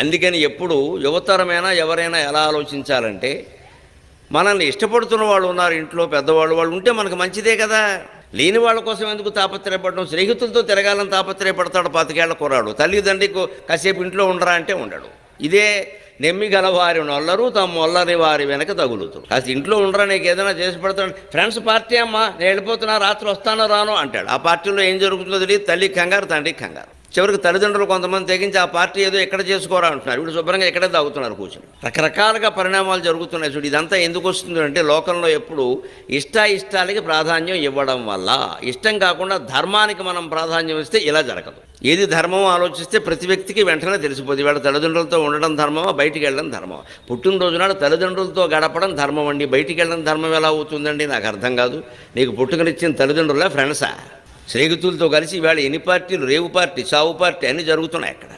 అందుకని ఎప్పుడు యువతరమైనా ఎవరైనా ఎలా ఆలోచించాలంటే, మనల్ని ఇష్టపడుతున్న వాళ్ళు ఉన్నారు ఇంట్లో, పెద్దవాళ్ళు వాళ్ళు ఉంటే మనకు మంచిదే కదా. లేని వాళ్ళ కోసం ఎందుకు తాపత్రయపడడం? స్నేహితులతో తిరగాలని తాపత్రయపడతాడు 25 ఏళ్ల కుర్రాడు. తల్లిదండ్రికి కాసేపు ఇంట్లో ఉండరా అంటే ఉండడు. ఇదే నెమ్మిగల వారి నొల్లరు తమ్మొల్లని వారి వెనక తగులుతాడు. కాస్త ఇంట్లో ఉండరా, నీకు ఏదైనా చేసి పెడతాడు. ఫ్రెండ్స్ పార్టీ అమ్మా, నేను వెళ్ళిపోతున్నా, రాత్రి వస్తానో రానో అంటాడు. ఆ పార్టీలో ఏం జరుగుతుందో తెలియదు. తల్లి కంగారు, తండ్రికి కంగారు. చివరికి తల్లిదండ్రులు కొంతమంది తెగించి ఆ పార్టీ ఏదో ఎక్కడ చేసుకోరా అంటున్నారు. వీడు శుభ్రంగా ఎక్కడే తాగుతున్నారు కూర్చొని. రకరకాలుగా పరిణామాలు జరుగుతున్నాయి. చూడు, ఇదంతా ఎందుకు వస్తుంది అంటే, లోకంలో ఎప్పుడు ఇష్టాలకి ప్రాధాన్యం ఇవ్వడం వల్ల. ఇష్టం కాకుండా ధర్మానికి మనం ప్రాధాన్యం ఇస్తే ఇలా జరగదు. ఏది ధర్మమో ఆలోచిస్తే ప్రతి వ్యక్తికి వెంటనే తెలిసిపోతుంది. వీళ్ళ తల్లిదండ్రులతో ఉండడం ధర్మమా, బయటికి వెళ్ళడం ధర్మమా. పుట్టినరోజు నాడు తల్లిదండ్రులతో గడపడం ధర్మం అండి, బయటికి వెళ్ళడం ధర్మం ఎలా అవుతుందండి? నాకు అర్థం కాదు. నీకు పుట్టుకనిచ్చిన తల్లిదండ్రుల ఫ్రెండ్సా? స్నేహితులతో కలిసి ఇవాళ ఎన్ని పార్టీలు, రేవు పార్టీ, సావు పార్టీ అన్నీ జరుగుతున్నాయి అక్కడ.